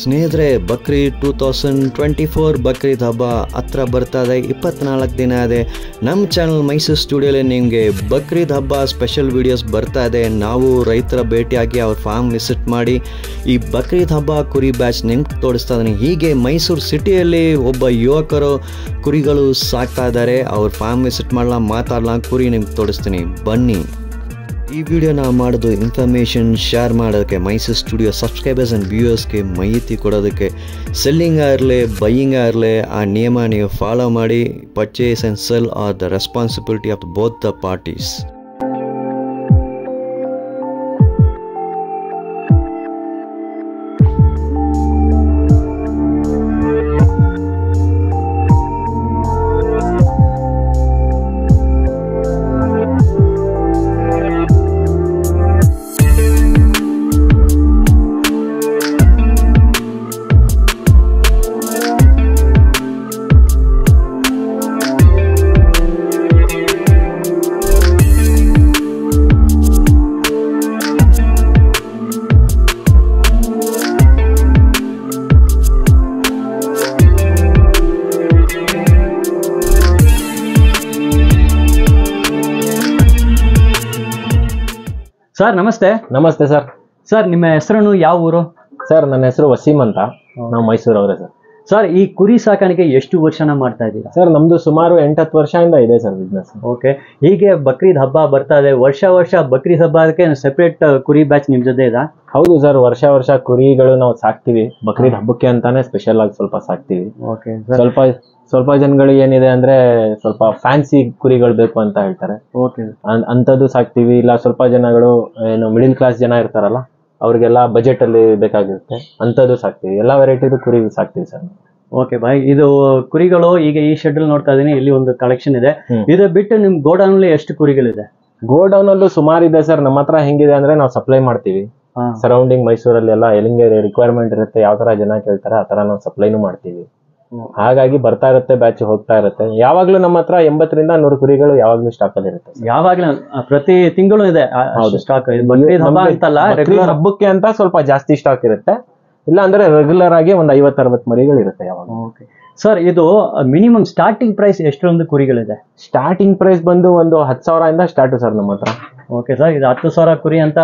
ಸ್ನೇಹಿತರೆ, ಬಕ್ರೀದ್ 2024 ಬಕ್ರೀದ್ ಹಬ್ಬ ಹತ್ರ ಬರ್ತಾ ಇದೆ. 24 ದಿನ ಇದೆ. ನಮ್ಮ ಚಾನಲ್ ಮೈಸೂರು ಸ್ಟುಡಿಯೋಲಿ ನಿಮಗೆ ಬಕ್ರೀದ್ ಹಬ್ಬ ಸ್ಪೆಷಲ್ ವೀಡಿಯೋಸ್ ಬರ್ತಾ ಇದೆ. ನಾವು ರೈತರ ಭೇಟಿಯಾಗಿ ಅವ್ರ ಫಾರ್ಮ್ ವಿಸಿಟ್ ಮಾಡಿ ಈ ಬಕ್ರೀದ್ ಹಬ್ಬ ಕುರಿ ಬ್ಯಾಚ್ ನಿಮ್ಗೆ ತೋರಿಸ್ತಾ ಇದ್ದೀನಿ. ಹೀಗೆ ಮೈಸೂರು ಸಿಟಿಯಲ್ಲಿ ಒಬ್ಬ ಯುವಕರು ಕುರಿಗಳು ಸಾಕ್ತಾ ಇದ್ದಾರೆ. ಅವ್ರ ಫಾರ್ಮ್ ವಿಸಿಟ್ ಮಾತಾಡலாம், ಕುರಿ ನಿಮ್ಗೆ ತೋರಿಸ್ತೀನಿ, ಬನ್ನಿ. ಈ ವಿಡಿಯೋನ ಮಾಡೋದು ಇನ್ಫಾರ್ಮೇಷನ್ ಶೇರ್ ಮಾಡೋದಕ್ಕೆ, ಮೈಸೂರು ಸ್ಟುಡಿಯೋ ಸಬ್ಸ್ಕ್ರೈಬರ್ಸ್ ಆ್ಯಂಡ್ ವ್ಯೂಯರ್ಸ್ಗೆ ಮಾಹಿತಿ ಕೊಡೋದಕ್ಕೆ. ಸೆಲ್ಲಿಂಗ್ ಆಗಿರಲಿ ಬೈಯಿಂಗ್ ಆಗಿರಲಿ ಆ ನಿಯಮ ನೀವು ಫಾಲೋ ಮಾಡಿ. Purchase and sell are the responsibility of both the parties. Sir ನಮಸ್ತೆ. ನಮಸ್ತೆ ಸರ್. ಸರ್ ನಿಮ್ಮ ಹೆಸರು ಯಾವ ಊರು? ಸರ್ ನನ್ನ ಹೆಸರು ವಸೀಮ್ ಅಂತ, ನಾವು ಮೈಸೂರವರೇ ಸರ್. ಸರ್ ಈ ಕುರಿ ಸಾಕಾಣಿಕೆ ಎಷ್ಟು ವರ್ಷನ ಮಾಡ್ತಾ ಇದ್ದೀರಾ? ಸರ್ ನಮ್ದು ಸುಮಾರು 8-10 ವರ್ಷದಿಂದ ಇದೆ ಸರ್ ಬಿಸ್ನೆಸ್. ಓಕೆ. ಹೀಗೆ ಬಕ್ರೀದ್ ಹಬ್ಬ ಬರ್ತಾ ಇದೆ. ವರ್ಷ ಬಕ್ರೀದ್ ಹಬ್ಬ ಅದಕ್ಕೆ ಸೆಪರೇಟ್ ಕುರಿ ಬ್ಯಾಚ್ ನಿಮ್ ಜೊತೆ ಇದೆ? ಹೌದು ಸರ್, ವರ್ಷ ಕುರಿಗಳು ನಾವು ಸಾಕ್ತಿವಿ. ಬಕ್ರೀದ್ ಹಬ್ಬಕ್ಕೆ ಅಂತಾನೆ ಸ್ಪೆಷಲ್ ಆಗಿ ಸ್ವಲ್ಪ ಸಾಕ್ತಿವಿ. ಓಕೆ. ಸ್ವಲ್ಪ ಜನಗಳಿಗೆ ಏನಿದೆ ಅಂದ್ರೆ ಸ್ವಲ್ಪ ಫ್ಯಾನ್ಸಿ ಕುರಿಗಳು ಬೇಕು ಅಂತ ಹೇಳ್ತಾರೆ. ಓಕೆ. ಅಂತದ್ದು ಸಾಕ್ತಿವಿ. ಇಲ್ಲ ಸ್ವಲ್ಪ ಜನಗಳು ಏನು ಮಿಡಿಲ್ ಕ್ಲಾಸ್ ಜನ ಇರ್ತಾರಲ್ಲ, ಅವ್ರಿಗೆಲ್ಲ ಬಜೆಟ್ ಅಲ್ಲಿ ಬೇಕಾಗಿರುತ್ತೆ, ಅಂತದ್ದು ಸಾಕ್ತಿವಿ. ಎಲ್ಲಾ ವೆರೈಟಿದು ಕುರಿ ಸಾಕ್ತಿವಿ ಸರ್. Okay bye. ಇದು ಕುರಿಗಳು ಈಗ ಈ ಶೆಡ್ ಅಲ್ಲಿ ನೋಡ್ತಾ ಇದೀನಿ, ಇಲ್ಲಿ ಒಂದು ಕಲೆಕ್ಷನ್ ಇದೆ. ಇದು ಬಿಟ್ಟು ನಿಮ್ ಗೋಡೌನ್ ಅಲ್ಲಿ ಎಷ್ಟು ಕುರಿಗಳಿದೆ? ಗೋಡೌನ್ ಅಲ್ಲೂ ಸುಮಾರು ಇದೆ ಸರ್. ನಮ್ಮ ಹತ್ರ ಹೆಂಗಿದೆ ಅಂದ್ರೆ ನಾವು ಸಪ್ಲೈ ಮಾಡ್ತೀವಿ. ಸರೌಂಡಿಂಗ್ ಮೈಸೂರಲ್ಲಿ ಎಲ್ಲ ಎಲ್ಲಿಂಗೆ ರಿಕ್ವೈರ್ಮೆಂಟ್ ಇರುತ್ತೆ, ಯಾವ ತರ ಜನ ಕೇಳ್ತಾರೆ ಆ ತರ ನಾವು ಸಪ್ಲೈನು ಮಾಡ್ತೀವಿ. ಹಾಗಾಗಿ ಬರ್ತಾ ಇರುತ್ತೆ, ಬ್ಯಾಚ್ ಹೋಗ್ತಾ ಇರುತ್ತೆ. ಯಾವಾಗ್ಲೂ ನಮ್ಮ ಹತ್ರ 80ರಿಂದ 100 ಕುರಿಗಳು ಯಾವಾಗ್ಲೂ ಸ್ಟಾಕ್ ಅಲ್ಲಿ ಇರುತ್ತೆ. ಯಾವಾಗ್ಲೂ ಪ್ರತಿ ತಿಂಗಳು ಇದೆ ಸ್ಟಾಕ್? ಹಬ್ಬಕ್ಕೆ ಅಂತ ಸ್ವಲ್ಪ ಜಾಸ್ತಿ ಸ್ಟಾಕ್ ಇರುತ್ತೆ, ಇಲ್ಲ ಅಂದ್ರೆ ರೆಗ್ಯುಲರ್ ಆಗಿ ಒಂದು 50-60 ಮರಿಗಳು ಇರುತ್ತೆ ಯಾವಾಗ. ಓಕೆ ಸರ್, ಇದು ಮಿನಿಮಮ್ ಸ್ಟಾರ್ಟಿಂಗ್ ಪ್ರೈಸ್ ಎಷ್ಟೊಂದು ಕುರಿಗಳಿದೆ? ಸ್ಟಾರ್ಟಿಂಗ್ ಪ್ರೈಸ್ ಬಂದು ಒಂದು 10,000 ಇಂದ ಸ್ಟಾರ್ಟ್ ಸರ್ ನಮ್ಮ ಹತ್ರ. ಓಕೆ ಸರ್, ಇದು 10,000 ಕುರಿ ಅಂತ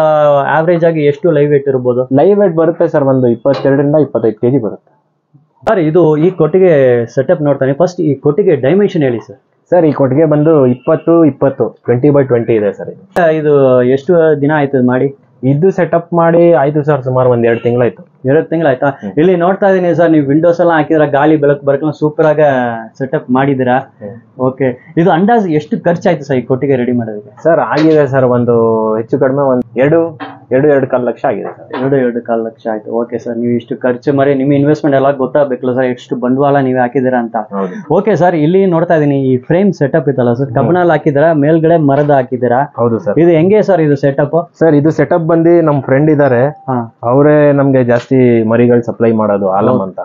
ಆವರೇಜ್ ಆಗಿ ಎಷ್ಟು ಲೈವ್ ವೇಟ್ ಇರ್ಬೋದು? ಲೈವ್ ವೇಟ್ ಬರುತ್ತೆ ಸರ್ ಒಂದು 22ರಿಂದ 25 kg ಬರುತ್ತೆ ಸರ್. ಇದು ಈ ಕೊಟ್ಟಿಗೆ ಸೆಟಪ್ ನೋಡ್ತಾನೆ, ಫಸ್ಟ್ ಈ ಕೊಟ್ಟಿಗೆ ಡೈಮೆನ್ಷನ್ ಹೇಳಿ ಸರ್. ಸರ್ ಈ ಕೊಟ್ಟಿಗೆ ಬಂದು 20x20 ಇದೆ ಸರ್. ಇದು ಎಷ್ಟು ದಿನ ಆಯ್ತು ಮಾಡಿ? ಇದು ಸೆಟಪ್ ಮಾಡಿ ಆಯ್ತು ಸರ್ ಸುಮಾರು ಒಂದ್ 2 ತಿಂಗಳಾಯ್ತು. 2 ತಿಂಗಳಾಯ್ತಾ? ಇಲ್ಲಿ ನೋಡ್ತಾ ಇದೀನಿ ಸರ್, ನೀವು ವಿಂಡೋಸ್ ಎಲ್ಲ ಹಾಕಿದ್ರ, ಗಾಳಿ ಬೆಳಕು ಬರಕ್ಕೆ ಸೂಪರ್ ಆಗ ಸೆಟಪ್ ಮಾಡಿದಿರಾ. ಓಕೆ. ಇದು ಅಂದಾಜು ಎಷ್ಟು ಖರ್ಚಾಯ್ತು ಸರ್ ಈ ಕೊಟ್ಟಿಗೆ ರೆಡಿ ಮಾಡೋದಕ್ಕೆ? ಸರ್ ಆಗಿದೆ ಸರ್ ಒಂದು ಹೆಚ್ಚು ಕಡಿಮೆ ಒಂದು 2.5 ಲಕ್ಷ ಆಗಿದೆ ಸರ್. 2.5 ಲಕ್ಷ ಆಯ್ತು. ಓಕೆ ಸರ್, ನೀವು ಇಷ್ಟು ಖರ್ಚು ಮಾಡಿ ನಿಮ್ಮ ಇನ್ವೆಸ್ಟ್ಮೆಂಟ್ ಎಲ್ಲ ಗೊತ್ತಾಗಬೇಕಲ್ಲ ಸರ್, ಎಷ್ಟು ಬಂಡವಾಳ ನೀವೇ ಹಾಕಿದ್ದೀರಾ ಅಂತ. ಓಕೆ ಸರ್, ಇಲ್ಲಿ ನೋಡ್ತಾ ಇದೀನಿ ಈ ಫ್ರೇಮ್ ಸೆಟಪ್ ಇತ್ತಲ್ಲ ಸರ್, ಕಬ್ಬಣಲ್ಲಿ ಹಾಕಿದ್ದೀರಾ, ಮೇಲ್ಗಡೆ ಮರದ ಹಾಕಿದ್ದೀರಾ? ಹೌದು ಸರ್. ಇದು ಹೆಂಗೆ ಸರ್ ಇದು ಸೆಟಪ್? ಸರ್ ಇದು ಸೆಟಪ್ ಬಂದು ನಮ್ ಫ್ರೆಂಡ್ ಇದಾರೆ, ಅವರೇ ನಮ್ಗೆ ಜಾಸ್ತಿ ಮರಿಗಳು ಸಪ್ಲೈ ಮಾಡೋದು, ಆಲಮ್ ಅಂತ.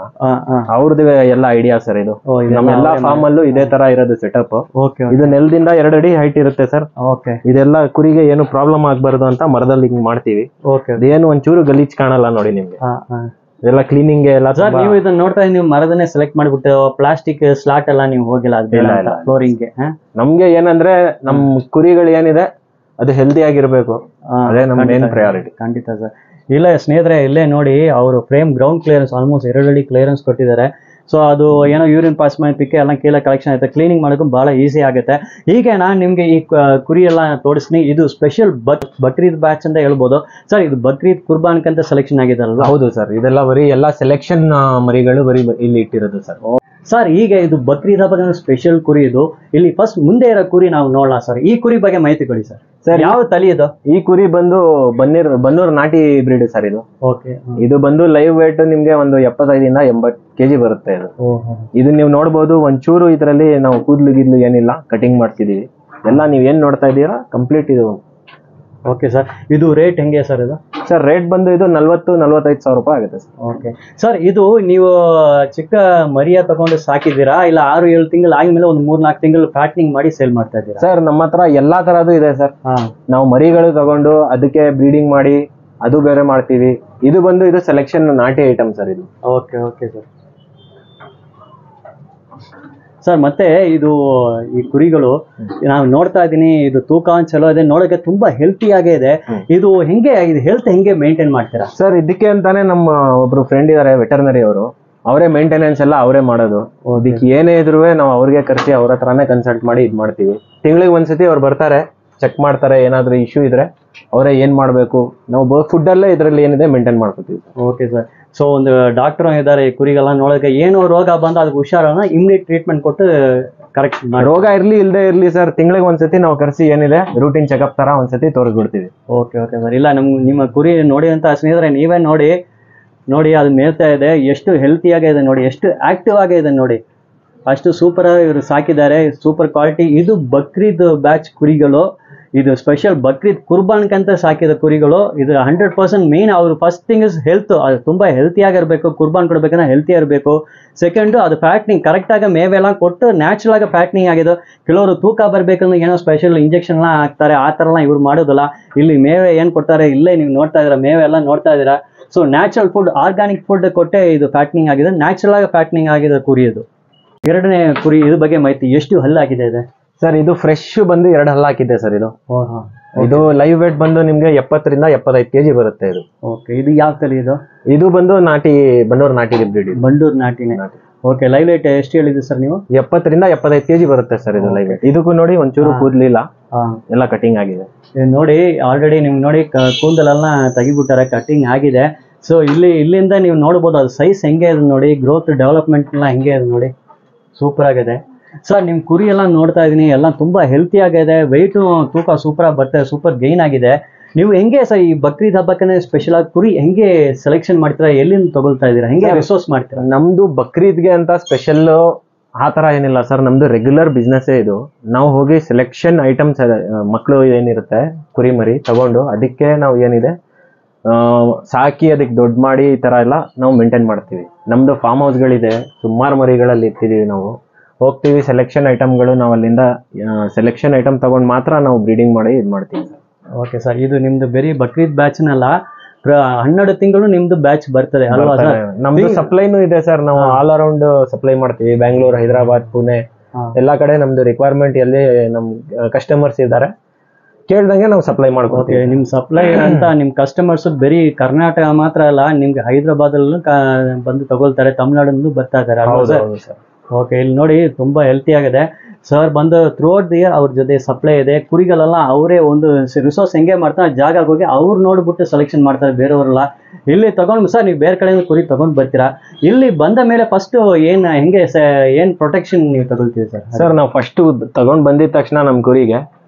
ಅವ್ರದ್ದು ಎಲ್ಲ ಐಡಿಯಾ ಸರ್ ಇದು. ನಮ್ಮ ಎಲ್ಲಾ ಫಾರ್ಮ್ ಅಲ್ಲೂ ಇದೇ ತರ ಇರೋದು ಸೆಟಪ್. ಇದು ನೆಲದಿಂದ 2 ಅಡಿ ಹೈಟ್ ಇರುತ್ತೆ ಸರ್. ಇದೆಲ್ಲ ಕುರಿಗೆ ಏನು ಪ್ರಾಬ್ಲಮ್ ಆಗ್ಬಾರ್ದು ಅಂತ ಮರದಲ್ಲಿ ಹಿಂಗ್ ಮಾಡ್ತೀವಿ. ಏನು ಒಂಚೂರು ಗಲೀಜ್ ಕಾಣಲ್ಲ ನೋಡಿ ನಿಮ್ಗೆ. ಇದೆಲ್ಲ ಕ್ಲೀನಿಂಗ್ ಎಲ್ಲ. ನೀವು ಇದನ್ನ ನೋಡ್ತಾ ನೀವು ಮರದನ್ನೇ ಸೆಲೆಕ್ಟ್ ಮಾಡ್ಬಿಟ್ಟು ಪ್ಲಾಸ್ಟಿಕ್ ಸ್ಲಾಟ್ ಎಲ್ಲ ನೀವು ಹೋಗಿಲ್ಲ ಫ್ಲೋರಿಂಗ್ ಗೆ? ನಮ್ಗೆ ಏನಂದ್ರೆ ನಮ್ ಕುರಿಗಳು ಏನಿದೆ ಅದು ಹೆಲ್ದಿ ಆಗಿರ್ಬೇಕು, ಅದೇ ನಮ್ಮ ಮೇನ್ ಪ್ರಯಾರಿಟಿ. ಖಂಡಿತ ಸರ್. ಇಲ್ಲ ಸ್ನೇಹಿತರೆ, ಇಲ್ಲೇ ನೋಡಿ ಅವರು ಫ್ರೇಮ್ ಗ್ರೌಂಡ್ ಕ್ಲಿಯರೆನ್ಸ್ ಆಲ್ಮೋಸ್ಟ್ 2 ಅಡಿ ಕ್ಲಿಯರೆನ್ಸ್ ಕೊಟ್ಟಿದ್ದಾರೆ. ಸೊ ಅದು ಏನೋ ಯೂರಿನ್ ಪಾಸ್ ಮಾಡಿ ಪಿಕ್ಕೆ ಎಲ್ಲ ಕೀಲ ಕಲೆಕ್ಷನ್ ಆಗುತ್ತೆ, ಕ್ಲೀನಿಂಗ್ ಮಾಡೋಕ್ಕೂ ಭಾಳ ಈಸಿ ಆಗುತ್ತೆ. ಈಗ ನಾನು ನಿಮಗೆ ಈ ಕುರಿ ಎಲ್ಲ ತೋರಿಸ್ತೀನಿ. ಇದು ಸ್ಪೆಷಲ್ ಬಕ್ರೀದ್ ಬ್ಯಾಚ್ ಅಂತ ಹೇಳ್ಬೋದು ಸರ್. ಇದು ಬಕ್ರೀದ್ ಕುರ್ಬಾನ್ಕಂತ ಸೆಲೆಕ್ಷನ್ ಆಗಿದೆ ಅಲ್ವಾ? ಹೌದು ಸರ್, ಇದೆಲ್ಲ ಬರೀ ಎಲ್ಲ ಸೆಲೆಕ್ಷನ್ ಮರಿಗಳು ಬರೀ ಇಲ್ಲಿ ಇಟ್ಟಿರೋದು ಸರ್. ಸರ್ ಈಗ ಇದು ಬಕ್ರೀದ್ ಹಬ್ಬದ ಸ್ಪೆಷಲ್ ಕುರಿ ಇದು. ಇಲ್ಲಿ ಫಸ್ಟ್ ಮುಂದೆ ಇರೋ ಕುರಿ ನಾವು ನೋಡೋಣ ಸರ್. ಈ ಕುರಿ ಬಗ್ಗೆ ಮಾಹಿತಿ ಕೊಡಿ ಸರ್. ಸರ್ ಯಾವ ತಳಿ ಇದು? ಈ ಕುರಿ ಬಂದು ಬನ್ನೂರ್ ನಾಟಿ ಬ್ರೀಡ್ ಸರ್ ಇದು. ಓಕೆ. ಇದು ಬಂದು ಲೈವ್ ವೇಟ್ ನಿಮ್ಗೆ ಒಂದು 75 ಇಂದ 80 kg ಬರುತ್ತೆ ಇದು. ಇದು ನೀವು ನೋಡ್ಬೋದು, ಒಂಚೂರು ಇದರಲ್ಲಿ ನಾವು ಕೂದ್ಲು ಗಿದ್ಲು ಏನಿಲ್ಲ, ಕಟಿಂಗ್ ಮಾಡ್ತಿದೀವಿ ಎಲ್ಲ. ನೀವ್ ಏನ್ ನೋಡ್ತಾ ಇದೀರಾ ಕಂಪ್ಲೀಟ್ ಇದು. ಓಕೆ ಸರ್, ಇದು ರೇಟ್ ಹೆಂಗೆ ಸರ್ ಇದು? ಸರ್ ರೇಟ್ ಬಂದು ಇದು 40-45 ಸಾವಿರ ರೂಪಾಯಿ ಆಗುತ್ತೆ ಸರ್. ಓಕೆ ಸರ್, ಇದು ನೀವು ಚಿಕ್ಕ ಮರಿಯ ತಗೊಂಡು ಸಾಕಿದ್ದೀರಾ ಇಲ್ಲ 6-7 ತಿಂಗಳು ಆದ್ಮೇಲೆ ಒಂದು 3-4 ತಿಂಗಳು ಫ್ಯಾಟ್ನಿಂಗ್ ಮಾಡಿ ಸೇಲ್ ಮಾಡ್ತಾ ಇದ್ದೀರಾ? ಸರ್ ನಮ್ಮ ಹತ್ರ ಎಲ್ಲಾ ತರದ್ದು ಇದೆ ಸರ್. ನಾವು ಮರಿಗಳು ತಗೊಂಡು ಅದಕ್ಕೆ ಬ್ರೀಡಿಂಗ್ ಮಾಡಿ ಅದು ಬೇರೆ ಮಾಡ್ತೀವಿ. ಇದು ಬಂದು ಇದು ಸೆಲೆಕ್ಷನ್ ನಾಟಿ ಐಟಮ್ ಸರ್ ಇದು. Okay okay sir. ಸರ್ ಮತ್ತೆ ಇದು ಈ ಕುರಿಗಳು ನಾವು ನೋಡ್ತಾ ಇದ್ದೀನಿ, ಇದು ತೂಕ ಚಲೋ ಇದೆ, ನೋಡೋಕೆ ತುಂಬಾ ಹೆಲ್ತಿ ಆಗೇ ಇದೆ. ಇದು ಹೆಂಗೆ ಇದು ಹೆಲ್ತ್ ಹೆಂಗೆ ಮೇಂಟೈನ್ ಮಾಡ್ತೀರಾ ಸರ್? ಇದಕ್ಕೆ ಅಂತಾನೆ ನಮ್ಮ ಒಬ್ರು ಫ್ರೆಂಡ್ ಇದಾರೆ ವೆಟರ್ನರಿ ಅವರು, ಅವರೇ ಮೇಂಟೆನೆನ್ಸ್ ಎಲ್ಲ ಅವರೇ ಮಾಡೋದು. ಇದಕ್ಕೆ ಏನೇ ಇದ್ರು ನಾವು ಅವ್ರಿಗೆ ಕರೆಸಿ ಅವ್ರ ಹತ್ರನೇ ಕನ್ಸಲ್ಟ್ ಮಾಡಿ ಇದ್ ಮಾಡ್ತೀವಿ. ತಿಂಗಳಿಗೆ ಒಂದ್ಸತಿ ಅವ್ರು ಬರ್ತಾರೆ, ಚೆಕ್ ಮಾಡ್ತಾರೆ, ಏನಾದ್ರು ಇಶ್ಯೂ ಇದ್ರೆ ಅವರೇ ಏನ್ ಮಾಡ್ಬೇಕು, ನಾವು ಫುಡ್ ಅಲ್ಲೇ ಇದ್ರಲ್ಲಿ ಏನಿದೆ ಮೇಂಟೈನ್ ಮಾಡ್ಕೊತೀವಿ. Okay sir. ಸೊ ಒಂದು ಡಾಕ್ಟರ್ ಇದ್ದಾರೆ ಈ ಕುರಿಗೆಲ್ಲ ನೋಡೋಕೆ, ಏನೋ ರೋಗ ಬಂದು ಅದಕ್ಕೆ ಹುಷಾರನ್ನ ಇಮಿಡಿಯೇಟ್ ಟ್ರೀಟ್ಮೆಂಟ್ ಕೊಟ್ಟು ಕರೆಕ್ಟ್ ಮಾಡಿ. ರೋಗ ಇರ್ಲಿ ಇಲ್ಲದೆ ಇರ್ಲಿ ಸರ್, ತಿಂಗಳಿಗೆ ಒಂದ್ಸತಿ ನಾವು ಕರೆಸಿ ಏನಿದೆ ರೂಟೀನ್ ಚೆಕಪ್ ತರ ಒಂದ್ಸತಿ ತೋರಿಸ್ಬಿಡ್ತೀವಿ. Okay okay sir. ಇಲ್ಲ ನಿಮ್ಮ ಕುರಿ ನೋಡಿ ಅಂತ ಸ್ನೇಹಿತರೆ ನೀವೇ ನೋಡಿ ಅದು ಮೇಲ್ತಾ ಇದೆ, ಎಷ್ಟು ಹೆಲ್ತಿಯಾಗಿ ಇದೆ ನೋಡಿ, ಎಷ್ಟು ಆಕ್ಟಿವ್ ಆಗಿ ಇದೆ ನೋಡಿ, ಅಷ್ಟು ಸೂಪರ್ ಆಗಿ ಇವರು ಸಾಕಿದ್ದಾರೆ, ಸೂಪರ್ ಕ್ವಾಲಿಟಿ. ಇದು ಬಕ್ರೀದ್ ಬ್ಯಾಚ್ ಕುರಿಗಳು, ಇದು ಸ್ಪೆಷಲ್ ಬಕ್ರೀದ್ ಕುರ್ಬಾನ್ಕಂತ ಸಾಕಿದ ಕುರಿಗಳು. ಇದು 100% ಮೇನ್ ಅವರು ಫಸ್ಟ್ ಥಿಂಗ್ ಇಸ್ ಹೆಲ್ತ್. ಅದು ತುಂಬಾ ಹೆಲ್ತಿಯಾಗಿರ್ಬೇಕು, ಕುರ್ಬಾನ್ ಕೊಡ್ಬೇಕಂದ್ರೆ ಹೆಲ್ತಿ ಇರಬೇಕು. ಸೆಕೆಂಡು ಅದು ಫ್ಯಾಟ್ನಿಂಗ್ ಕರೆಕ್ಟಾಗಿ ಮೇವೆಲ್ಲ ಕೊಟ್ಟು ನ್ಯಾಚುರಲ್ ಆಗಿ ಫ್ಯಾಟ್ನಿಂಗ್ ಆಗಿದೆ. ಕೆಲವರು ತೂಕ ಬರಬೇಕಂದ್ರೆ ಏನೋ ಸ್ಪೆಷಲ್ ಇಂಜೆಕ್ಷನ್லாம் ಹಾಕ್ತಾರೆ, ಆ ಥರ ಎಲ್ಲ ಇವ್ರು ಮಾಡೋದಿಲ್ಲ. ಇಲ್ಲಿ ಮೇವೆ ಏನು ಕೊಡ್ತಾರೆ ಇಲ್ಲೇ ನೀವು ನೋಡ್ತಾ ಇದ್ದೀರಾ, ಮೇವೆ ಎಲ್ಲ ನೋಡ್ತಾ ಇದ್ದೀರಾ. So natural food, organic food ಕೊಟ್ಟೆ ಇದು ಫ್ಯಾಟ್ನಿಂಗ್ ಆಗಿದೆ, ನ್ಯಾಚುರಲ್ ಆಗಿ ಫ್ಯಾಟ್ನಿಂಗ್ ಆಗಿದೆ ಕುರಿ. ಇದು ಎರಡನೇ ಕುರಿ, ಇದ್ರ ಬಗ್ಗೆ ಮಾಹಿತಿ, ಎಷ್ಟು ಹಲ್ಲು ಆಗಿದೆ ಇದೆ ಸರ್? ಇದು ಫ್ರೆಶ್ ಬಂದು 2 ಹಲ್ಲು ಹಾಕಿದೆ ಸರ್ ಇದು. ಇದು ಲೈವ್ ವೇಟ್ ಬಂದು ನಿಮ್ಗೆ 70-75 kg ಬರುತ್ತೆ ಇದು. ಓಕೆ. ಇದು ಯಾವ ತಳಿ ಇದು? ಇದು ಬಂದು ನಾಟಿ ಬನ್ನೂರ್ ನಾಟಿ ಬ್ರೀಡ್. ಬಂಡೂರ್ ನಾಟಿನೇ. ಓಕೆ. ಲೈವ್ ವೇಟ್ ಎಷ್ಟು ಹೇಳಿದ್ರಿ ಸರ್ ನೀವು? 70-75 kg ಬರುತ್ತೆ ಸರ್ ಇದು ಲೈವ್ ವೇಟ್. ಇದಕ್ಕೂ ನೋಡಿ ಒಂಚೂರು ಕೂದಲಿಲ್ಲ, ಎಲ್ಲ ಕಟಿಂಗ್ ಆಗಿದೆ ನೋಡಿ. ಆಲ್ರೆಡಿ ನಿಮ್ಗೆ ನೋಡಿ ಕೂದಲೆಲ್ಲ ತೆಗಿಬಿಟ್ಟಾರೆ, ಕಟಿಂಗ್ ಆಗಿದೆ. ಸೊ ಇಲ್ಲಿಂದ ನೀವು ನೋಡ್ಬೋದು ಅದು ಸೈಜ್ ಹೆಂಗೆ ಇದೆ ನೋಡಿ, ಗ್ರೋತ್ ಡೆವಲಪ್ಮೆಂಟ್ ಎಲ್ಲ ಹೆಂಗೆ ಇದೆ ನೋಡಿ, ಸೂಪರ್ ಆಗಿದೆ. ಸರ್ ನಿಮ್ಮ ಕುರಿ ಎಲ್ಲ ನೋಡ್ತಾ ಇದ್ದೀನಿ, ಎಲ್ಲ ತುಂಬಾ ಹೆಲ್ತಿ ಆಗಿದೆ, ವೆಯ್ಟು ತೂಕ ಸೂಪರ್ ಆಗಿ ಬರ್ತದೆ, ಸೂಪರ್ ಗೈನ್ ಆಗಿದೆ. ನೀವು ಹೆಂಗೆ ಸರ್ ಈ ಬಕ್ರೀದ್ ಹಬ್ಬಕ್ಕೆ ಸ್ಪೆಷಲ್ ಆಗಿ ಕುರಿ ಹೆಂಗೆ ಸೆಲೆಕ್ಷನ್ ಮಾಡ್ತೀರಾ, ಎಲ್ಲಿಂದ ತಗೊಳ್ತಾ ಇದ್ದೀರಾ, ಹೆಂಗೆ ರಿಸೋರ್ಸ್ ಮಾಡ್ತೀರಾ? ನಮ್ದು ಬಕ್ರೀದ್ಗೆ ಅಂತ ಸ್ಪೆಷಲ್ ಆ ಥರ ಏನಿಲ್ಲ ಸರ್, ನಮ್ದು ರೆಗ್ಯುಲರ್ ಬಿಸ್ನೆಸ್ಸೇ ಇದು. ನಾವು ಹೋಗಿ ಸೆಲೆಕ್ಷನ್ ಐಟಮ್ಸ್ ಮಕ್ಕಳು ಏನಿರುತ್ತೆ ಕುರಿ ಮರಿ ತಗೊಂಡು ಅದಕ್ಕೆ ನಾವು ಏನಿದೆ ಸಾಕಿ ಅದಕ್ಕೆ ದೊಡ್ಡ ಮಾಡಿ ಈ ಥರ ಎಲ್ಲ ನಾವು ಮೇಂಟೈನ್ ಮಾಡ್ತೀವಿ. ನಮ್ಮದು ಫಾರ್ಮ್ ಹೌಸ್ಗಳಿದೆ, ಸುಮಾರು ಮರಿಗಳಲ್ಲಿ ಇರ್ತಿದ್ದೀವಿ, ನಾವು ಹೋಗ್ತೀವಿ ಸೆಲೆಕ್ಷನ್ ಐಟಮ್ಗಳು, ನಾವು ಅಲ್ಲಿಂದ ಸೆಲೆಕ್ಷನ್ ಐಟಮ್ ತಗೊಂಡು ಮಾತ್ರ ನಾವು ಬ್ರೀಡಿಂಗ್ ಮಾಡಿ ಇದು ಮಾಡ್ತೀವಿ. Okay sir. ಇದು ನಿಮ್ದು ಬರೀ ಬಕ್ರೀದ್ ಬ್ಯಾಚ್ನಲ್ಲ, 12 ತಿಂಗಳು ನಿಮ್ದು ಬ್ಯಾಚ್ ಬರ್ತದೆ ಅಲ್ವಾ ಸರ್? ನಮ್ದು ಸಪ್ಲೈನೂ ಇದೆ ಸರ್, ನಾವು ಆಲ್ ಅರೌಂಡ್ ಸಪ್ಲೈ ಮಾಡ್ತೀವಿ. ಬ್ಯಾಂಗ್ಳೂರ್, ಹೈದರಾಬಾದ್, ಪುಣೆ ಎಲ್ಲಾ ಕಡೆ ನಮ್ದು ರಿಕ್ವೈರ್ಮೆಂಟ್ ಎಲ್ಲಿ ನಮ್ ಕಸ್ಟಮರ್ಸ್ ಇದ್ದಾರೆ ಕೇಳ್ದಂಗೆ ನಾವು ಸಪ್ಲೈ ಮಾಡ್ಕೊತೀವಿ. ನಿಮ್ ಸಪ್ಲೈ ಅಂತ ನಿಮ್ ಕಸ್ಟಮರ್ಸ್ ಬರೀ ಕರ್ನಾಟಕ ಮಾತ್ರ ಅಲ್ಲ, ನಿಮ್ಗೆ ಹೈದರಾಬಾದ್ ಅಲ್ಲೂ ಬಂದು ತಗೊಳ್ತಾರೆ, ತಮಿಳ್ನಾಡು ಬರ್ತಾ ಇದಾರೆ ಅಲ್ವಾ ಸರ್? ಓಕೆ. ಇಲ್ಲಿ ನೋಡಿ ತುಂಬಾ ಹೆಲ್ತಿ ಆಗಿದೆ ಸರ್. ಬಂದು ಥ್ರೂ ಔಟ್ ದಿ ಅವ್ರ ಜೊತೆ ಸಪ್ಲೈ ಇದೆ. ಕುರಿಗಳೆಲ್ಲ ಅವರೇ ಒಂದು ರಿಸೋರ್ಸ್ ಹೆಂಗೆ ಮಾಡ್ತಾರೆ, ಜಾಗಕ್ಕೆ ಹೋಗಿ ಅವ್ರು ನೋಡ್ಬಿಟ್ಟು ಸೆಲೆಕ್ಷನ್ ಮಾಡ್ತಾರೆ, ಬೇರೆಯವರೆಲ್ಲ. ಇಲ್ಲಿ ತಗೊಂಡು ಸರ್ ನೀವು ಬೇರೆ ಕಡೆಯಿಂದ ಕುರಿ ತಗೊಂಡ್ ಬರ್ತೀರಾ, ಇಲ್ಲಿ ಬಂದ ಮೇಲೆ ಫಸ್ಟ್ ಏನ್ ಪ್ರೊಟೆಕ್ಷನ್ ನೀವು ತಗೊಳ್ತೀವಿ ಸರ್? ಸರ್ ನಾವು ಫಸ್ಟ್ ತಗೊಂಡ್ ಬಂದಿದ ತಕ್ಷಣ ನಮ್ ಕುರಿಗೆ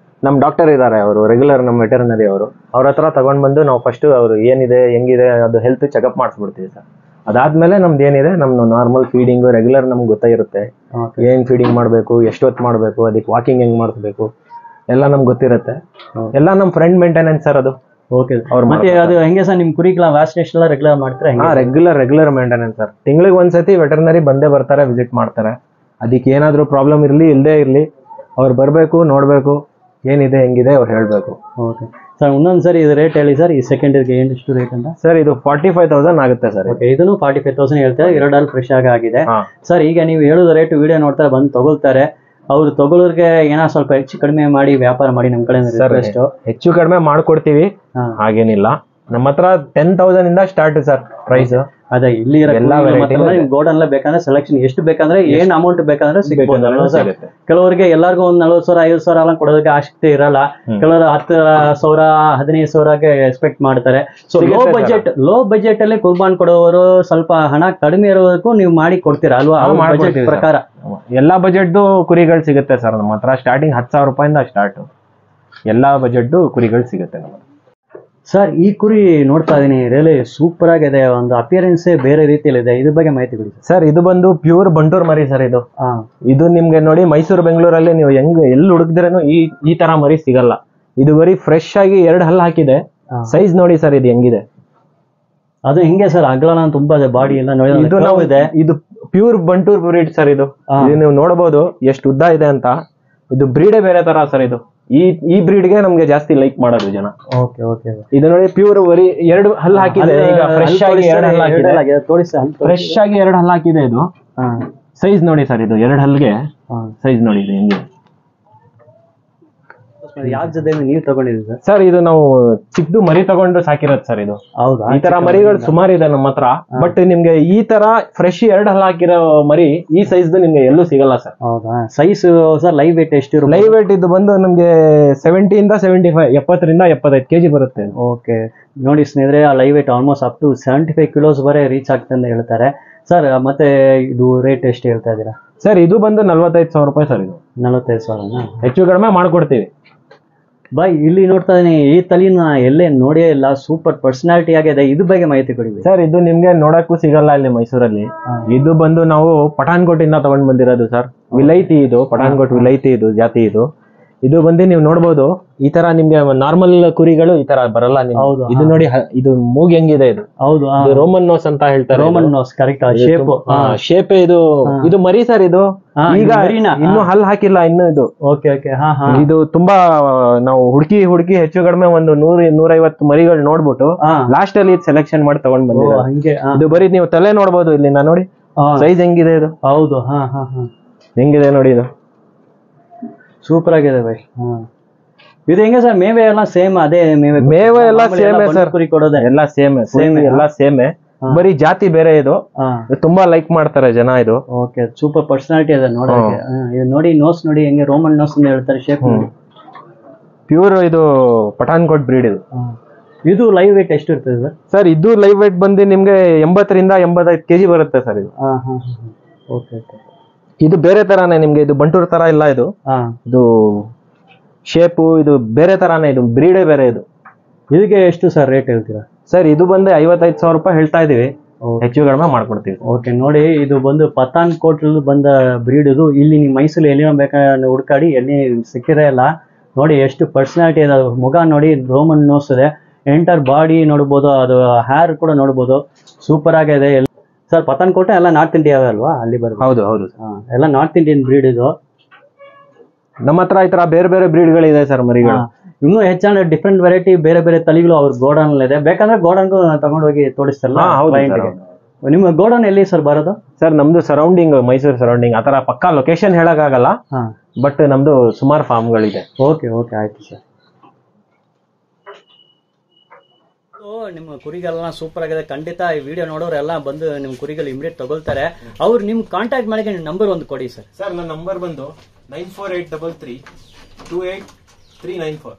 ನಮ್ ಡಾಕ್ಟರ್ ಇದ್ದಾರೆ, ಅವರು ರೆಗ್ಯುಲರ್ ನಮ್ಮ ವೆಟರ್ನರಿ ಅವರು, ಅವ್ರ ಹತ್ರ ತಗೊಂಡ್ ಬಂದು ನಾವು ಫಸ್ಟ್ ಅವ್ರು ಏನಿದೆ ಹೆಂಗಿದೆ ಅದು ಹೆಲ್ತ್ ಚೆಕಪ್ ಮಾಡಿಸ್ಬಿಡ್ತೀವಿ ಸರ್. ಅದಾದ್ಮೇಲೆ ನಮ್ದು ಏನಿದೆ ನಮ್ದು ನಾರ್ಮಲ್ ಫೀಡಿಂಗ್ ರೆಗ್ಯುಲರ್ ನಮ್ಗೆ ಗೊತ್ತಾಗಿರುತ್ತೆ, ಏನ್ ಫೀಡಿಂಗ್ ಮಾಡಬೇಕು, ಎಷ್ಟೊತ್ತು ಮಾಡಬೇಕು, ಅದಕ್ಕೆ ವಾಕಿಂಗ್ ಹೆಂಗ್ ಮಾಡಿಸ್ಬೇಕು ಎಲ್ಲ ನಮ್ಗೆ ಗೊತ್ತಿರುತ್ತೆ. ಎಲ್ಲ ನಮ್ ಫ್ರೆಂಡ್ ಮೇಂಟೆನೆನ್ಸ್ ಸರ್ ಅದು. ಓಕೆ. ಮತ್ತೆ ಅದು ಹೆಂಗೆ ಸರ್ ನಿಮ್ ಕುರಿಗಳ ವ್ಯಾಕ್ಸಿನೇಷನ್ ಎಲ್ಲ ರೆಗ್ಯುಲರ್ ಮಾಡ್ತಾರೆ? Regular maintenance sir. ತಿಂಗಳಿಗೆ ಒಂದ್ಸತಿ ವೆಟರ್ನರಿ ಬಂದೇ ಬರ್ತಾರೆ, ವಿಸಿಟ್ ಮಾಡ್ತಾರೆ. ಅದಕ್ಕೆ ಏನಾದ್ರು ಪ್ರಾಬ್ಲಮ್ ಇರ್ಲಿ ಇಲ್ಲದೆ ಇರ್ಲಿ ಅವ್ರು ಬರ್ಬೇಕು, ನೋಡ್ಬೇಕು, ಏನಿದೆ ಹೆಂಗಿದೆ ಅವ್ರು ಹೇಳ್ಬೇಕು. Okay sir. ಇನ್ನೊಂದ್ಸರಿ ಇದು ರೇಟ್ ಹೇಳಿ ಸರ್, ಈ ಸೆಕೆಂಡ್ ಎಷ್ಟು ರೇಟ್ ಅಂತ? ಸರ್ ಇದು 45,000 ಆಗುತ್ತೆ ಸರ್. ಓಕೆ. ಇದನ್ನು 45,000 ಹೇಳ್ತಾರೆ, 2 ಹಾಲು ಫ್ರೆಶ್ ಆಗಿದೆ ಸರ್. ಈಗ ನೀವು ಹೇಳೋದು ರೇಟ್ ವಿಡಿಯೋ ನೋಡ್ತಾರೆ, ಬಂದು ತಗೊಳ್ತಾರೆ, ಅವ್ರು ತಗೊಳ್ಳೋರ್ಗೆ ಏನೋ ಸ್ವಲ್ಪ ಹೆಚ್ಚು ಕಡಿಮೆ ಮಾಡಿ ವ್ಯಾಪಾರ ಮಾಡಿ ನಮ್ ಕಡೆ ಹೆಚ್ಚು ಕಡಿಮೆ ಮಾಡ್ಕೊಡ್ತೀವಿ, ಹಾಗೇನಿಲ್ಲ. ನಮ್ಮ ಹತ್ರ 10,000 ಇಂದ ಸ್ಟಾರ್ಟ್ ಸರ್ ಪ್ರೈಸ್. ಅದೇ ಇಲ್ಲಿ ಗೋಡನ್ ಬೇಕಂದ್ರೆ ಸೆಲೆಕ್ಷನ್ ಎಷ್ಟು ಬೇಕಂದ್ರೆ ಏನ್ ಅಮೌಂಟ್ ಬೇಕಂದ್ರೆ ಸಿಗ್ಬೋದು. ಕೆಲವರಿಗೆ ಎಲ್ಲರಿಗೂ ಒಂದ್ 40,000 50,000 ಎಲ್ಲ ಕೊಡೋದಕ್ಕೆ ಆಸಕ್ತಿ ಇರಲ್ಲ. ಕೆಲವರು 10,000 15,000ಗೆ ಎಕ್ಸ್ಪೆಕ್ಟ್ ಮಾಡ್ತಾರೆ. ಸೊ ಲೋ ಬಜೆಟ್ ಅಲ್ಲಿ ಕುರ್ಬಾನ್ ಕೊಡೋರು ಸ್ವಲ್ಪ ಹಣ ಕಡಿಮೆ ಇರೋದಕ್ಕೂ ನೀವು ಮಾಡಿ ಕೊಡ್ತೀರಾ ಅಲ್ವಾ? ಬಜೆಟ್ ಪ್ರಕಾರ ಎಲ್ಲಾ ಬಜೆಟ್ ಕುರಿಗಳು ಸಿಗುತ್ತೆ ಸರ್ ನಮ್ಮ ಹತ್ರ. ಸ್ಟಾರ್ಟಿಂಗ್ 10,000 ರೂಪಾಯಿಂದ ಸ್ಟಾರ್ಟ್ ಎಲ್ಲಾ ಬಜೆಟ್ ಕುರಿಗಳು ಸಿಗುತ್ತೆ ನಮ್ಮ. ಸರ್ ಈ ಕುರಿ ನೋಡ್ತಾ ಇದೀನಿ, ರಿಯಲಿ ಸೂಪರ್ ಆಗಿದೆ, ಒಂದು ಅಪಿಯರೆನ್ಸ್ ಬೇರೆ ರೀತಿಯಲ್ಲಿ ಇದೆ. ಇದ್ರ ಬಗ್ಗೆ ಮಾಹಿತಿ ಕೊಡಿ ಸರ್. ಇದು ಬಂದು ಪ್ಯೂರ್ ಬಂಟೂರ್ ಮರಿ ಸರ್. ಇದು ನಿಮ್ಗೆ ನೋಡಿ ಮೈಸೂರು ಬೆಂಗಳೂರಲ್ಲಿ ನೀವು ಎಲ್ಲಿ ಹುಡುಕ್ದಿರೇನು ಈ ತರ ಮರಿ ಸಿಗಲ್ಲ. ಇದು ಬರೀ ಫ್ರೆಶ್ ಆಗಿ 2 ಹಲ್ಲು ಹಾಕಿದೆ. ಸೈಜ್ ನೋಡಿ ಸರ್ ಇದು ಹೆಂಗಿದೆ. ಅದು ಹಿಂಗೆ ಸರ್ ಅಗಲ ತುಂಬಾ ಬಾಡಿ ಎಲ್ಲ ನೋಡಿ. ಇದು ಪ್ಯೂರ್ ಬಂಟೂರ್ ಬ್ರೀಡ್ ಸರ್. ಇದು ನೀವು ನೋಡಬಹುದು ಎಷ್ಟು ಉದ್ದ ಇದೆ ಅಂತ. ಇದು ಬ್ರೀಡೇ ಬೇರೆ ತರ ಸರ್. ಇದು ಈ ಬ್ರೀಡ್ಗೆ ನಮ್ಗೆ ಜಾಸ್ತಿ ಲೈಕ್ ಮಾಡೋದು ಜನ. Okay okay. ಇದು ನೋಡಿ ಪ್ಯೂರ್ ಬರೀ 2 ಹಲ್ಲು ಹಾಕಿದೆ. ಈಗ ಫ್ರೆಶ್ ಆಗಿ 2 ಹಲ್ಲು ಹಾಕಿದೆ. ಫ್ರೆಶ್ ಆಗಿ 2 ಹಲ್ಲು ಹಾಕಿದೆ. ಇದು ಸೈಜ್ ನೋಡಿ ಸರ್. ಇದು 2 ಹಲ್ಗೆ ಸೈಜ್ ನೋಡಿ ಇದು ಹೆಂಗಿದೆ. ಯಾವ ಜೊತೆ ನೀವು ತಗೊಂಡಿದ್ದೀರಿ ಸರ್? ಇದು ನಾವು ಚಿಕ್ಕದು ಮರಿ ತಗೊಂಡು ಸಾಕಿರೋದು ಸರ್. ಇದು ಹೌದಾ? ಈ ತರ ಮರಿಗಳು ಸುಮಾರು ಇದೆ ನಮ್ಮ ಹತ್ರ. ಬಟ್ ನಿಮ್ಗೆ ಈ ತರ ಫ್ರೆಶ್ 2 ಹಲ್ಲು ಹಾಕಿರೋ ಮರಿ ಈ ಸೈಜ್ ನಿಮ್ಗೆ ಎಲ್ಲೂ ಸಿಗಲ್ಲ ಸರ್. ಹೌದಾ? ಸೈಜ್ ಸರ್ ಲೈವ್ ವೇಟ್ ಎಷ್ಟು? ಲೈವ್ ವೇಟ್ ಇದು ಬಂದು ನಮ್ಗೆ 70 ಇಂದ 75 70ರಿಂದ 75 kg ಬರುತ್ತೆ. ಓಕೆ ನೋಡಿ ಸ್ನೇಹಿತರೆ, ಆ live weight almost up to 75 kilos ವರೆ ರೀಚ್ ಆಗ್ತದೆ ಅಂತ ಹೇಳ್ತಾರೆ ಸರ್. ಮತ್ತೆ ಇದು ರೇಟ್ ಎಷ್ಟು ಹೇಳ್ತಾ ಇದ್ದೀರಾ ಸರ್? ಇದು ಬಂದು 45,000 ರೂಪಾಯಿ ಸರ್. ಇದು 45,000 ಹೆಚ್ಚು ಕಡಿಮೆ ಮಾಡ್ಕೊಡ್ತೀವಿ. ಬಾಯ್ ಇಲ್ಲಿ ನೋಡ್ತಾ ಇದೀನಿ, ಈ ತಳಿನ ಎಲ್ಲೇ ನೋಡೇ ಇಲ್ಲ, ಸೂಪರ್ ಪರ್ಸನಾಲಿಟಿ ಆಗಿದೆ. ಇದ್ರ ಬಗ್ಗೆ ಮಾಹಿತಿ ಕೊಡಿ ಸರ್. ಇದು ನಿಮ್ಗೆ ನೋಡಕ್ಕೂ ಸಿಗಲ್ಲ ಇಲ್ಲಿ ಮೈಸೂರಲ್ಲಿ. ಇದು ಬಂದು ನಾವು ಪಠಾನ್ಕೋಟ್ ಇಂದ ತಗೊಂಡ್ ಬಂದಿರೋದು ಸರ್. ವಿಲೈತಿ ಇದು, ಪಠಾನ್ಕೋಟ್ ವಿಲೈತಿ ಇದು ಜಾತಿ. ಇದು ಬಂದು ನೀವು ನೋಡ್ಬೋದು. ಈ ತರ ನಿಮ್ಗೆ ನಾರ್ಮಲ್ ಕುರಿಗಳು ಈ ತರ ಬರಲ್ಲ. ಇದು ನೋಡಿ, ಇದು ಮೂಗ್ ಹೆಂಗಿದೆ. ಇದು ಹೌದು, ರೋಮನ್ ನೋಸ್ ಅಂತ ಹೇಳ್ತಾರೆ. Roman nose correct. ಶೇಪ್ ಇದು ಮರಿ ಸರ್. ಇದು ಈಗ ಇನ್ನು ಹಲ್ಲು ಹಾಕಿಲ್ಲ ಇನ್ನು. ಇದು ಓಕೆ ಓಕೆ. ಇದು ತುಂಬಾ ನಾವು ಹುಡುಕಿ ಹೆಚ್ಚು ಕಡಿಮೆ ಒಂದು 100-150 ಮರಿಗಳು ನೋಡ್ಬಿಟ್ಟು ಲಾಸ್ಟ್ ಅಲ್ಲಿ ಸೆಲೆಕ್ಷನ್ ಮಾಡಿ ತಗೊಂಡ್ ಬಂದಿದ್ದೀವಿ. ಇದು ಬರೀ ನೀವು ತಲೆ ನೋಡ್ಬೋದು ಇಲ್ಲಿ ನೋಡಿ ಸೈಜ್ ಹೆಂಗಿದೆ. ಇದು ಹೌದು, ಹೆಂಗಿದೆ ನೋಡಿ. ಇದು ಸೂಪರ್ ಆಗಿದೆ ಬೈ. ಇದು ಹೆಂಗೆ ಸರ್? ಮೇವೆ ಎಲ್ಲ ಸೇಮ್? ಅದೇ ಮೇವೆ ಎಲ್ಲ ಸೇಮ್ ಸರ್. ಕುರಿ ಕೊಡೋದೆ ಎಲ್ಲ ಸೇಮ್ ಎಲ್ಲ ಸೇಮ್. ಬರೀ ಜಾತಿ ಬೇರೆ. ಇದು ತುಂಬಾ ಲೈಕ್ ಮಾಡ್ತಾರೆ ಜನ. ಇದು ಓಕೆ, ಸೂಪರ್ ಪರ್ಸನಾಲಿಟಿ ಅದ ನೋಡೋಕೆ. ಇದು ನೋಡಿ ನೋಸ್ ನೋಡಿ ಹೆಂಗೆ ರೋಮನ್ ನೋಸ್ ಅಂತ ಹೇಳ್ತಾರೆ. ಶೇಪ್ ಪ್ಯೂರ್ ಇದು ಪಠಾನ್ಕೋಟ್ ಬ್ರೀಡ್. ಇದು ಲೈವ್ ವೇಟ್ ಎಷ್ಟು ಇರ್ತದೆ ಸರ್? ಇದು ಲೈವ್ ವೇಟ್ ಬಂದು ನಿಮ್ಗೆ 80ರಿಂದ 85 kg ಬರುತ್ತೆ ಸರ್. ಇದು ಓಕೆ ಓಕೆ. ಇದು ಬೇರೆ ತರಾನೇ ನಿಮ್ಗೆ. ಇದು ಬಂಟೂರ್ ತರ ಇಲ್ಲ. ಇದು ಶೇಪು ಇದು ಬೇರೆ ತರಾನೇ. ಇದು ಬ್ರೀಡೇ ಬೇರೆ. ಇದಕ್ಕೆ ಎಷ್ಟು ಸರ್ ರೇಟ್ ಹೇಳ್ತೀರಾ ಸರ್? ಇದು ಬಂದು 55,000 ರೂಪಾಯಿ ಹೇಳ್ತಾ ಇದೀವಿ. ಹೆಚ್ಚು ಕಡಿಮೆ ಮಾಡ್ಕೊಡ್ತೀವಿ. ಓಕೆ ನೋಡಿ, ಇದು ಬಂದು ಪಠಾನ್ಕೋಟ್ ಬಂದ ಬ್ರೀಡ್. ಇದು ಇಲ್ಲಿ ನೀವು ಮೈಸೂರು ಎಲ್ಲಿ ಬೇಕಾದ್ರೆ ಹುಡುಕಾಡಿ ಎಲ್ಲಿ ಸಿಕ್ಕಿರೇ ಇಲ್ಲ. ನೋಡಿ ಎಷ್ಟು ಪರ್ಸನಾಲಿಟಿ ಇದೆ. ಮುಖ ನೋಡಿ ರೋಮನ್ ನೋಸ್ ಇದೆ. ಎಂಟರ್ ಬಾಡಿ ನೋಡ್ಬೋದು. ಅದು ಹೇರ್ ಕೂಡ ನೋಡ್ಬೋದು. ಸೂಪರ್ ಆಗಿದೆ. ಸರ್ ಪಠಾನ್ಕೋಟ್ ಎಲ್ಲ ನಾರ್ತ್ ಇಂಡಿಯಾ ಅಲ್ವಾ? ಅಲ್ಲಿ ಬರೋದು? ಹೌದು ಹೌದು. ಎಲ್ಲ ನಾರ್ತ್ ಇಂಡಿಯನ್ ಬ್ರೀಡ್. ಇದು ನಮ್ಮ ಹತ್ರ ಈ ತರ ಬೇರೆ ಬೇರೆ ಬ್ರೀಡ್ಗಳಿದೆ ಸರ್ ಮರಿಗಳು. ಇನ್ನೂ ಹೆಚ್ಚಾಗಿ ಡಿಫ್ರೆಂಟ್ ವೆರೈಟಿ ಬೇರೆ ಬೇರೆ ತಳಿಗಳು ಅವ್ರ ಗೋಡನ್ ಇದೆ. ಬೇಕಂದ್ರೆ ಗೋಡನ್ಗೂ ತಗೊಂಡೋಗಿ ತೋರಿಸ್ತಾರಲ್ಲ. ನಿಮ್ಮ ಗೋಡನ್ ಎಲ್ಲಿ ಸರ್ ಬರೋದು? ಸರ್ ನಮ್ದು ಸರೌಂಡಿಂಗ್ ಮೈಸೂರು ಸರೌಂಡಿಂಗ್. ಆ ತರ ಪಕ್ಕಾ ಲೊಕೇಶನ್ ಹೇಳಕ್ಕಾಗಲ್ಲ. ಬಟ್ ನಮ್ದು ಸುಮಾರು ಫಾರ್ಮ್ಗಳಿದೆ. ಓಕೆ ಓಕೆ ಆಯ್ತು ಸರ್. ನಿಮ್ಮ ಕುರಿಗೆಲ್ಲ ಸೂಪರ್ ಆಗಿದೆ. ಖಂಡಿತ ಈ ವಿಡಿಯೋ ನೋಡೋರೆಲ್ಲ ಬಂದು ನಿಮ್ಮ ಕುರಿಗಳು ಇಮಿಡಿಯೇಟ್ ತಗೊಳ್ತಾರೆ. ಅವ್ರು ನಿಮ್ ಕಾಂಟ್ಯಾಕ್ಟ್ ಮಾಡಿ ನಂಬರ್ ಒಂದು ಕೊಡಿ ಸರ್. ಸರ್ ನನ್ನ ನಂಬರ್ ಬಂದು 9483328394.